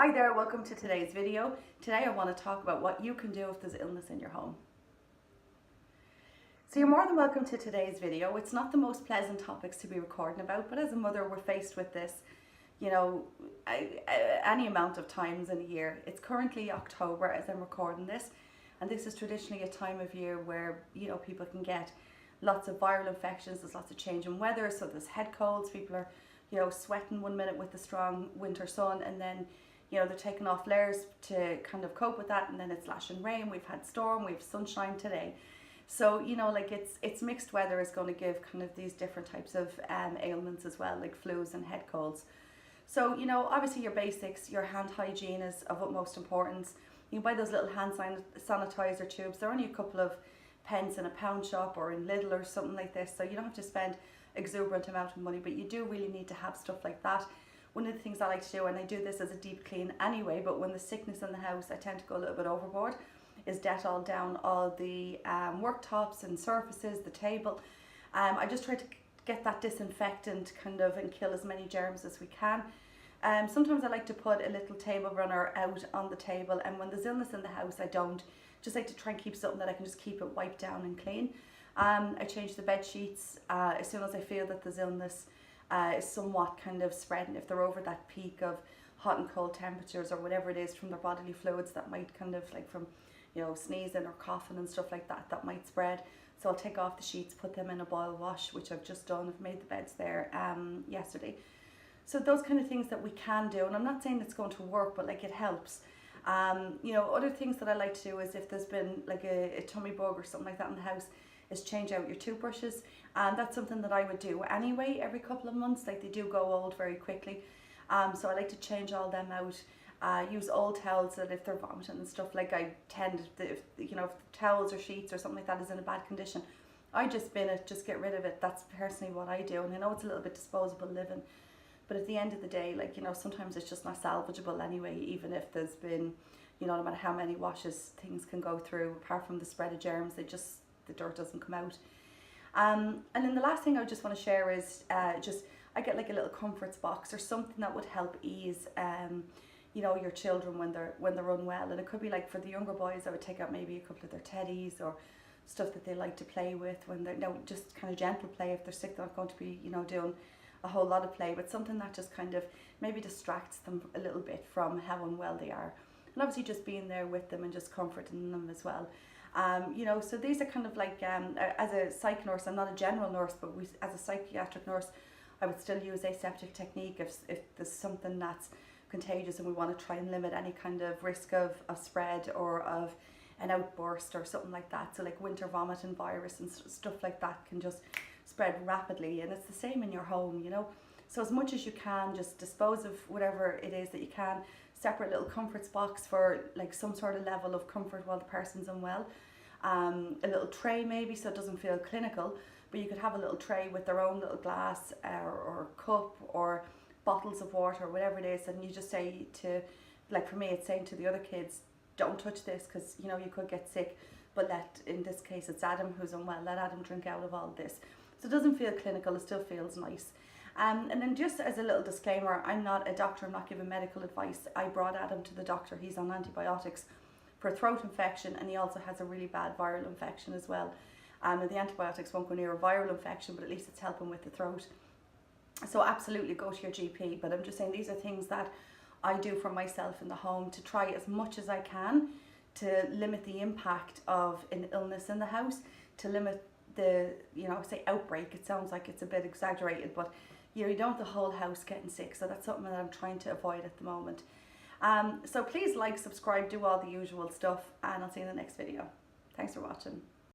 Hi there, welcome to today's video. Today I want to talk about what you can do if there's illness in your home. So you're more than welcome to today's video. It's not the most pleasant topics to be recording about, but as a mother we're faced with this, any amount of times in a year. It's currently October as I'm recording this, and this is traditionally a time of year where, people can get lots of viral infections. There's lots of change in weather, so there's head colds. People are, sweating 1 minute with the strong winter sun, and then they're taking off layers to kind of cope with that, and then it's lashing rain. We've had storm, we've sunshine today. So, it's mixed weather is going to give kind of these different types of ailments as well, like flus and head colds. So, obviously your basics, your hand hygiene is of utmost importance. You can buy those little hand sanitizer tubes. They're only a couple of pence in a pound shop or in Lidl or something like this. So you don't have to spend exuberant amount of money, but you do really need to have stuff like that. One of the things I like to do, and I do this as a deep clean anyway, but when the sickness in the house, I tend to go a little bit overboard, is Dettol down all the worktops and surfaces, the table. I just try to get that disinfectant kind of and kill as many germs as we can. Sometimes I like to put a little table runner out on the table, and when there's illness in the house, I don't. Just like to try and keep something that I can just keep it wiped down and clean. I change the bed sheets as soon as I feel that there's illness is somewhat kind of spreading. If they're over that peak of hot and cold temperatures or whatever it is from their bodily fluids, that might kind of like from sneezing or coughing and stuff like that, that might spread. So I'll take off the sheets, put them in a boil wash, which I've just done. I've made the beds there yesterday. So those kind of things that we can do, and I'm not saying it's going to work, but like it helps. Other things that I like to do is if there's been like a tummy bug or something like that in the house, is change out your toothbrushes, and that's something that I would do anyway every couple of months. Like, they do go old very quickly, so I like to change all them out. Use old towels, that if they're vomiting and stuff, like I tend to, if towels or sheets or something like that is in a bad condition, I just bin it, just get rid of it. That's personally what I do, and I know it's a little bit disposable living, but at the end of the day, like, sometimes it's just not salvageable anyway, even if there's been, no matter how many washes things can go through, apart from the spread of germs, the dirt doesn't come out. And then the last thing I just want to share is I get like a little comforts box or something that would help ease your children when they're unwell. And it could be like, for the younger boys, I would take out maybe a couple of their teddies or stuff that they like to play with when they're just kind of gentle play. If they're sick, they're not going to be doing a whole lot of play, but something that just kind of maybe distracts them a little bit from how unwell they are. And obviously just being there with them and just comforting them as well. So these are kind of like, as a psych nurse, I'm not a general nurse, but as a psychiatric nurse, I would still use aseptic technique if there's something that's contagious and we want to try and limit any kind of risk of spread or of an outburst or something like that. So like winter vomit and virus and stuff like that can just spread rapidly, and it's the same in your home, So as much as you can, just dispose of whatever it is that you can. Separate little comforts box for like some sort of level of comfort while the person's unwell. A little tray maybe, so it doesn't feel clinical, but you could have a little tray with their own little glass or cup or bottles of water, whatever it is, and you just say to, like for me, it's saying to the other kids, don't touch this, because you could get sick, but in this case it's Adam who's unwell, let Adam drink out of all this. So it doesn't feel clinical, it still feels nice. And then just as a little disclaimer, I'm not a doctor, I'm not giving medical advice. I brought Adam to the doctor, he's on antibiotics for a throat infection, and he also has a really bad viral infection as well. And the antibiotics won't go near a viral infection, but at least it's helping with the throat. So absolutely go to your GP, but I'm just saying these are things that I do for myself in the home to try as much as I can to limit the impact of an illness in the house, to limit the, say outbreak. It sounds like it's a bit exaggerated, but you don't want the whole house getting sick, so that's something that I'm trying to avoid at the moment. So please like, subscribe, do all the usual stuff, and I'll see you in the next video. Thanks for watching.